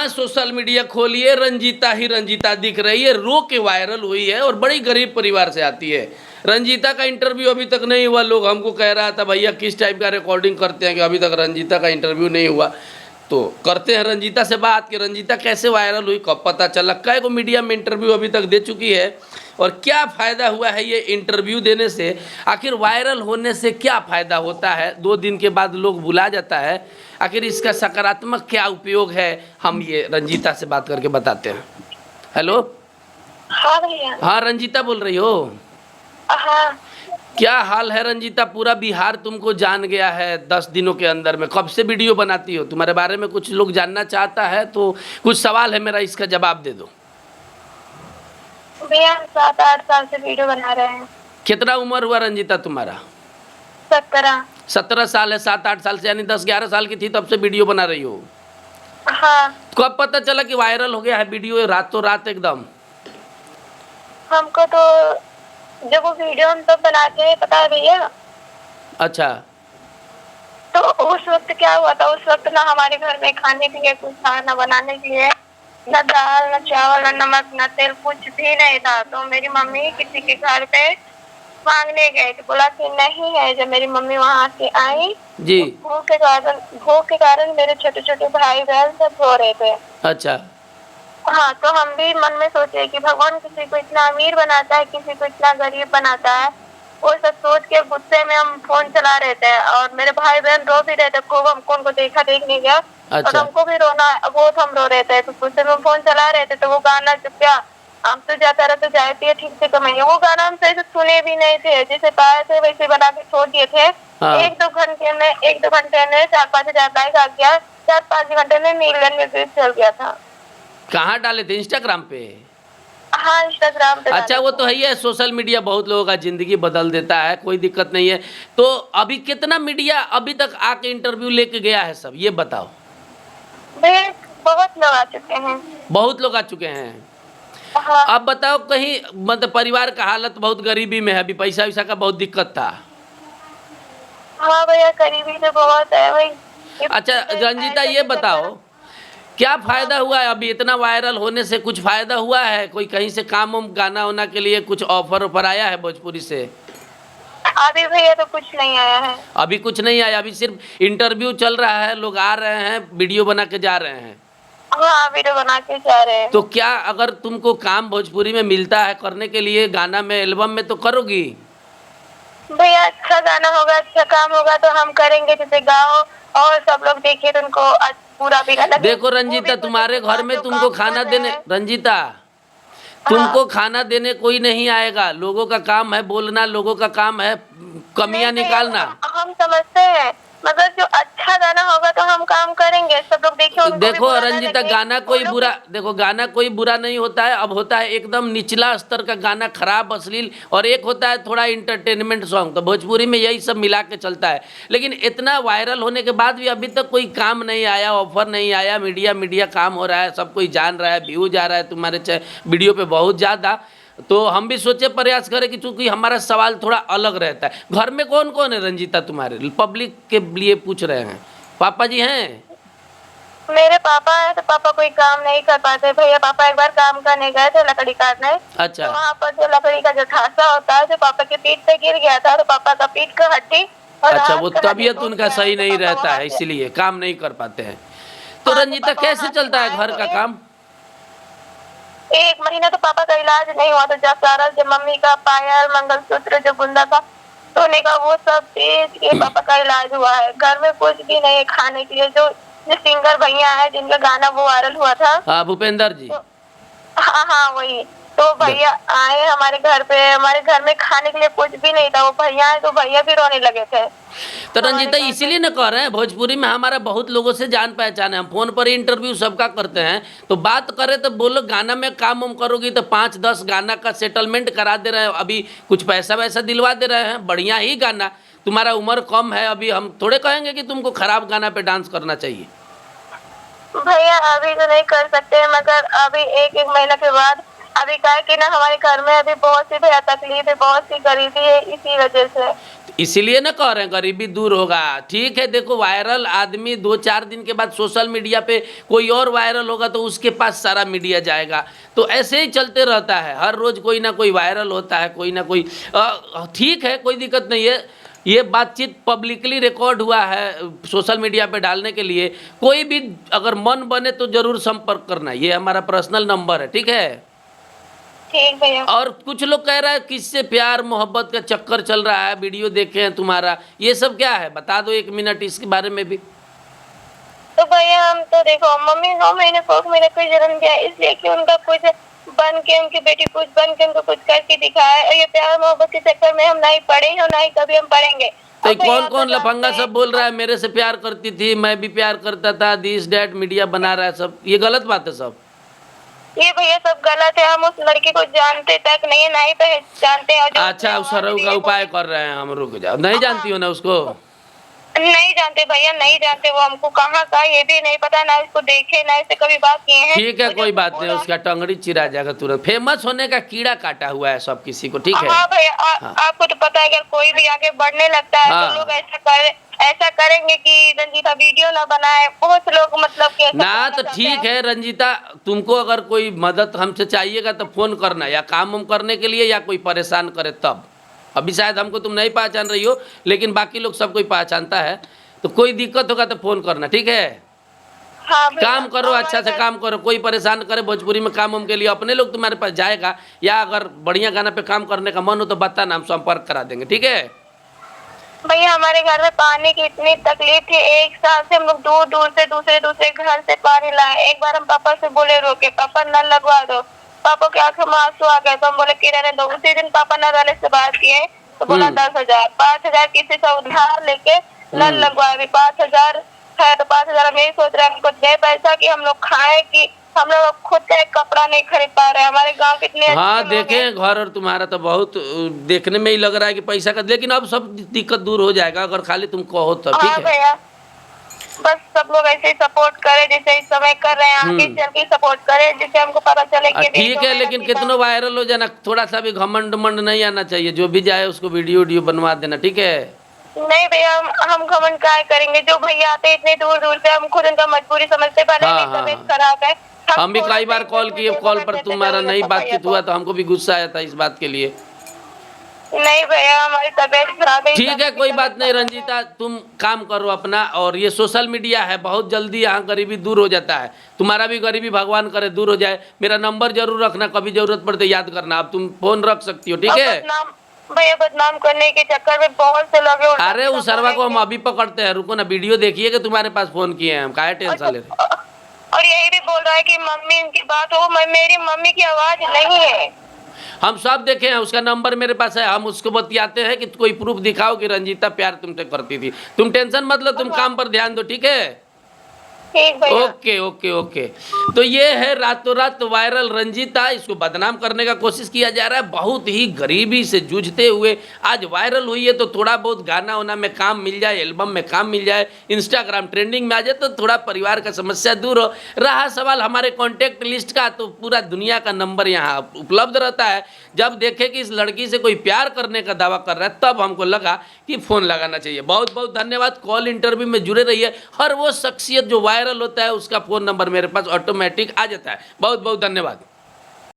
जहां social media खोलिए रंजीता ही रंजीता दिख रही है, रो के वायरल हुई है और बड़ी गरीब परिवार से आती है। रंजीता का इंटरव्यू अभी तक नहीं हुआ। लोग हमको कह रहा था भैया किस टाइप का रिकॉर्डिंग करते हैं कि अभी तक रंजीता का इंटरव्यू नहीं हुआ। तो करते हैं रंजीता से बात कि रंजीता कैसे वायरल हुई, कब पता चला, कै को मीडिया में इंटरव्यू अभी तक दे चुकी है और क्या फ़ायदा हुआ है ये इंटरव्यू देने से। आखिर वायरल होने से क्या फ़ायदा होता है, 2 दिन के बाद लोग भुला जाता है, आखिर इसका सकारात्मक क्या उपयोग है, हम ये रंजीता से बात करके बताते हैं। हेलो। हाँ भैया। हाँ रंजीता बोल रही हो? हाँ। क्या हाल है रंजीता? पूरा बिहार तुमको जान गया है 10 दिनों के अंदर में। कब से वीडियो बनाती हो? तुम्हारे बारे में कुछ लोग जानना चाहता है, तो कुछ सवाल है मेरा, इसका जवाब दे दो। भैया 7-8 साल से वीडियो बना रहे हैं। कितना उम्र हुआ रंजीता तुम्हारा? 17। 17 साल है। 7-8 साल से यानी 10-11 साल की थी तब से वीडियो बना रही हो। हाँ। कब पता चला कि वायरल हो गया है वीडियो रातों रात एकदम? हमको तो जब वो वीडियो हम तब बनाते हैं पता है भैया। अच्छा। तो उस वक्त क्या हुआ था, उस वक्त ना हमारे घर में खाने के लिए कुछ था, ना बनाने के लिए, ना दाल, ना चावल, ना नमक, ना तेल, कुछ भी नहीं था। तो मेरी मम्मी किसी के घर पे मांगने गए तो बोला कि नहीं है। जब मेरी मम्मी वहाँ से आई जी। तो भूख के कारण मेरे छोटे छोटे भाई बहन सब रो रहे थे। अच्छा। हाँ, तो हम भी मन में सोचे कि भगवान किसी को इतना अमीर बनाता है, किसी को इतना गरीब बनाता है। वो सब सोच के गुस्से में हम फोन चला रहे थे और मेरे भाई बहन रो भी रहे थे खूब। हमको उनको देखा देख नहीं गया। अच्छा। और हमको भी रोना, बहुत हम रो रहे थे। तो गुस्से में फोन चला रहे थे तो वो गाना चुप गया, हम तो जाता रहा तो जाती है ठीक से कमाइए। वो गाना हम सही से सुने भी नहीं थे, जैसे पाए थे वैसे बना के छोड़ दिए थे। हाँ। 1-2 घंटे में 4-5 हजार लाइक आ गया। 4-5 घंटे में मिलियन में व्यूज चल गया था। कहाँ डाले थे? इंस्टाग्राम पे? हाँ, इंस्टाग्राम पे। अच्छा, वो तो है ही है, सोशल मीडिया बहुत लोगों का ज़िंदगी बदल देता है, कोई दिक्कत नहीं है। तो अभी कितना मीडिया अभी तक आके इंटरव्यू लेके गया है सब, ये बताओ। भैया बहुत लोग आ चुके हैं। बहुत लोग आ चुके हैं। हाँ। अब बताओ, कहीं मतलब परिवार का हालत बहुत गरीबी में है, अभी पैसा वैसा का बहुत दिक्कत था। हाँ भैया, गरीबी तो बहुत है भाई। अच्छा रंजीता, ये बताओ क्या फ़ायदा हुआ है अभी इतना वायरल होने से? कुछ फ़ायदा हुआ है? कोई कहीं से काम वाम गाना वाना के लिए कुछ ऑफर आया है भोजपुरी से? अभी भैया तो कुछ नहीं आया है। अभी कुछ नहीं आया, अभी सिर्फ इंटरव्यू चल रहा है, लोग आ रहे हैं, वीडियो बना के जा रहे हैं। हाँ, वीडियो बना के जा रहे हैं। तो क्या अगर तुमको काम भोजपुरी में मिलता है करने के लिए, गाना में, एल्बम में, तो करोगी? भैया अच्छा गाना होगा, अच्छा काम होगा तो हम करेंगे। जैसे गाओ और सब लोग देखे तो उनको पूरा भी गाना। देखो रंजीता, तुम्हारे घर में तुमको खाना देने, रंजीता तुमको खाना देने कोई नहीं आएगा। लोगों का काम है बोलना, लोगों का काम है कमियां निकालना। हम समझते हैं, मगर जो अच्छा गाना होगा तो हम काम करेंगे। सब लोग देखे। देखो रंजीता, गाना कोई बुरा, देखो गाना कोई बुरा नहीं होता है। अब होता है एकदम निचला स्तर का गाना, खराब, अश्लील, और एक होता है थोड़ा इंटरटेनमेंट सॉन्ग। तो भोजपुरी में यही सब मिला के चलता है। लेकिन इतना वायरल होने के बाद भी अभी तक कोई काम नहीं आया, ऑफर नहीं आया। मीडिया काम हो रहा है, सब कोई जान रहा है, व्यूज आ रहा है तुम्हारे वीडियो पे बहुत ज़्यादा। तो हम भी सोचे प्रयास करें कि चूंकि हमारा सवाल थोड़ा अलग रहता है। घर में कौन कौन है रंजीता तुम्हारे? पब्लिक के लिए पूछ रहे हैं। पापा जी हैं? मेरे पापा है तो पापा कोई काम नहीं कर पाते भैया। पापा एक बार काम करने गए थे लकड़ी काटने। अच्छा। तो वहाँ पर जो लकड़ी का जो ठासा होता है, जो पापा के पीठ पे गिर गया था, तो पापा का पीठ का हड्डी और अच्छा, हाथ वो का हड्डी तबीयत टूट उनका गया सही तो नहीं पापा रहता वहाँ है, से- इसीलिए काम नहीं कर पाते हैं। तो हाँ, रंजीता पापा कैसे वहाँ चलता से है घर आए का तो काम? 1 महीना तो पापा का इलाज नहीं हुआ। तो जब सारा जो मम्मी का पायल, मंगलसूत्र, जो गुंदा था सोने का, वो सब बेच के पापा का इलाज हुआ है। घर में कुछ भी नहीं है खाने के लिए। जो सिंगर भैया है जिनका गाना वो वायरल हुआ था, हाँ, भूपेंद्र जी। तो हाँ हाँ वही। तो भैया आए हमारे घर पे, हमारे घर में खाने के लिए कुछ भी नहीं था। वो भैया आए तो भैया भी रोने लगे थे। तो रंजीता इसीलिए न कह रहे हैं, भोजपुरी में हमारा बहुत लोगों से जान पहचान है। हम फोन पर ही इंटरव्यू सबका करते हैं, तो बात करें तो बोलो गाना में काम वाम करोगी तो 5-10 गाना का सेटलमेंट करा दे रहे हैं। अभी कुछ पैसा वैसा दिलवा दे रहे हैं, बढ़िया ही गाना। तुम्हारा उम्र कम है, अभी हम थोड़े कहेंगे कि तुमको खराब गाना पे डांस करना चाहिए। भैया अभी तो नहीं कर सकते, मगर अभी 1-1 महीना के बाद। अभी क्या है कि ना हमारे घर में अभी बहुत सी भैया तकलीफ है, बहुत सी गरीबी है, इसी वजह से। इसीलिए ना कह रहे हैं गरीबी दूर होगा। ठीक है, देखो वायरल आदमी 2-4 दिन के बाद सोशल मीडिया पे कोई और वायरल होगा तो उसके पास सारा मीडिया जाएगा। तो ऐसे ही चलते रहता है, हर रोज़ कोई ना कोई वायरल होता है, कोई ना कोई ठीक है, कोई दिक्कत नहीं है। ये बातचीत पब्लिकली रिकॉर्ड हुआ है सोशल मीडिया पे डालने के लिए। कोई भी अगर मन बने तो ज़रूर संपर्क करना, ये हमारा पर्सनल नंबर है, ठीक है। ठीक भैया। और कुछ लोग कह रहा है किससे प्यार मोहब्बत का चक्कर चल रहा है, वीडियो देखे हैं तुम्हारा, ये सब क्या है बता दो 1 मिनट इसके बारे में भी। तो भैया हम तो देखो मम्मी 9 महीने 4 महीने कोई जन्म दिया इसलिए कि उनका कुछ बन के, उनकी बेटी कुछ बन के उनको कुछ करके दिखाए। और ये प्यार मोहब्बत के चक्कर में हम नहीं पड़े हैं और नहीं कभी हम पढ़ेंगे। तो कौन कौन लफंगा सब बोल रहा है मेरे से प्यार करती थी, मैं भी प्यार करता था, दिस डैट मीडिया बना रहा है सब, ये गलत बात है सब। ये भैया सब गलत है। हम उस लड़की को जानते तक नहीं, नहीं पहचानते हैं। अच्छा, उस सरऊ का उपाय कर रहे हैं हम, रुक जाओ। नहीं जानती हो ना उसको? नहीं जानते भैया, नहीं जानते। वो हमको कहाँ का ये भी नहीं पता, ना उसको देखे ना इससे कभी बात किए हैं। ठीक है, कोई बात नहीं, उसका टंगड़ी चिरा जाएगा तुरंत। फेमस होने का कीड़ा काटा हुआ है सब किसी को, ठीक है। हाँ भैया, आपको तो पता है अगर कोई भी आगे बढ़ने लगता है हाँ। तो लोग ऐसा करेंगे कि रंजीता वीडियो ना बनाए। बहुत लोग मतलब कि ना तो ठीक है रंजीता, तुमको अगर कोई मदद हमसे चाहिएगा तो फोन करना, या काम हम करने के लिए या कोई परेशान करे तब। अभी शायद हमको तुम नहीं पहचान रही हो, लेकिन बाकी लोग सब कोई पहचानता है। तो कोई दिक्कत होगा तो फोन करना, ठीक है। हाँ भैया, काम करो, अच्छा से काम करो, कोई परेशान करे भोजपुरी में काम के लिए, अपने लोग तुम्हारे पास जाएगा। या अगर बढ़िया गाना पे काम करने का मन हो तो बताना, हम संपर्क करा देंगे, ठीक है। भैया हमारे घर में पानी की इतनी तकलीफ थी, 1 साल से हम लोग दूर दूर से दूसरे घर से पानी लाए। एक बार हम पापा से बोले रोके, पापा नल लगवा दो। पापा के आंखों में आंसू आ गए तो हम बोले कि रहने दो। उसी दिन पापा नल वाले से बात किए तो बोला 10,000 5,000 किसी से उधार लेके नल लगवाए। अभी 5,000 है तो 5,000 हम यही सोच रहे हैं कुछ दे पैसा कि हम लोग खाए, कि हम लोग खुद का एक कपड़ा नहीं खरीद पा रहे। हमारे गांव कितने हाँ देखे घर और तुम्हारा तो बहुत देखने में ही लग रहा है कि पैसा का, लेकिन अब सब दिक्कत दूर हो जाएगा अगर खाली तुम कहो तब, ठीक हाँ है। भैया, बस सब लोग ऐसे ही सपोर्ट करे जैसे इस समय कर रहे हैं, आगे चल के सपोर्ट करे जिससे हमको पता चले कि ठीक है, लेकिन कितनो वायरल हो जाना, थोड़ा सा भी घमंड उमंड नहीं आना चाहिए। जो भी जाए उसको वीडियो बनवा देना, ठीक है। नहीं भैया, हम घमंड काय करेंगे। जो भैया आते इतने दूर दूर से, हम खुद उनका मजबूरी समझते। भले हाँ, मेरी हाँ, तबीयत हाँ। खराब है, हम भी थोड़ा कई बार सा कॉल किए, इंटरव्यू कॉल देते पर थे तुम्हारा नहीं भैया बातचीत को। हुआ तो हमको भी गुस्सा आया था इस बात के लिए। नहीं भैया, हमारी तबीयत खराब है। ठीक है, कोई बात नहीं रंजीता, तुम काम करो अपना। और ये सोशल मीडिया है, बहुत जल्दी यहाँ गरीबी दूर हो जाता है। तुम्हारा भी गरीबी भगवान करे दूर हो जाए। मेरा नंबर जरूर रखना, कभी जरूरत पड़ते याद करना। अब तुम फोन रख सकती हो, ठीक है। भैया बदनाम करने के चक्कर में बहुत से लोग अरे उस सरवा को हम अभी पकड़ते हैं, रुको ना, वीडियो देखिए कि तुम्हारे पास फोन किए हैं हम, काहे टेंशन ले रहे। और यही भी बोल रहा है कि मम्मी उनकी बात हो, मेरी मम्मी की आवाज नहीं है। हम सब देखे हैं, उसका नंबर मेरे पास है, हम उसको बतियाते हैं कि कोई प्रूफ दिखाओ कि रंजीता प्यार तुमसे करती थी। तुम टेंशन मत लो, तुम काम पर ध्यान दो, ठीक है। ठीक भैया। Okay okay okay. तो ये है रातों रात वायरल रंजीता, इसको बदनाम करने का कोशिश किया जा रहा है। बहुत ही गरीबी से जूझते हुए आज वायरल हुई है, तो थोड़ा बहुत गाना वाना में काम मिल जाए, एल्बम में काम मिल जाए, इंस्टाग्राम ट्रेंडिंग में आ जाए तो थोड़ा परिवार का समस्या दूर हो। रहा सवाल हमारे कॉन्टैक्ट लिस्ट का, तो पूरा दुनिया का नंबर यहाँ उपलब्ध रहता है। जब देखे कि इस लड़की से कोई प्यार करने का दावा कर रहा है तब हमको लगा कि फ़ोन लगाना चाहिए। बहुत बहुत धन्यवाद, कॉल इंटरव्यू में जुड़े रहिए। हर वो शख्सियत जो वायरल होता है उसका फ़ोन नंबर मेरे पास ऑटोमेटिक आ जाता है। बहुत बहुत धन्यवाद।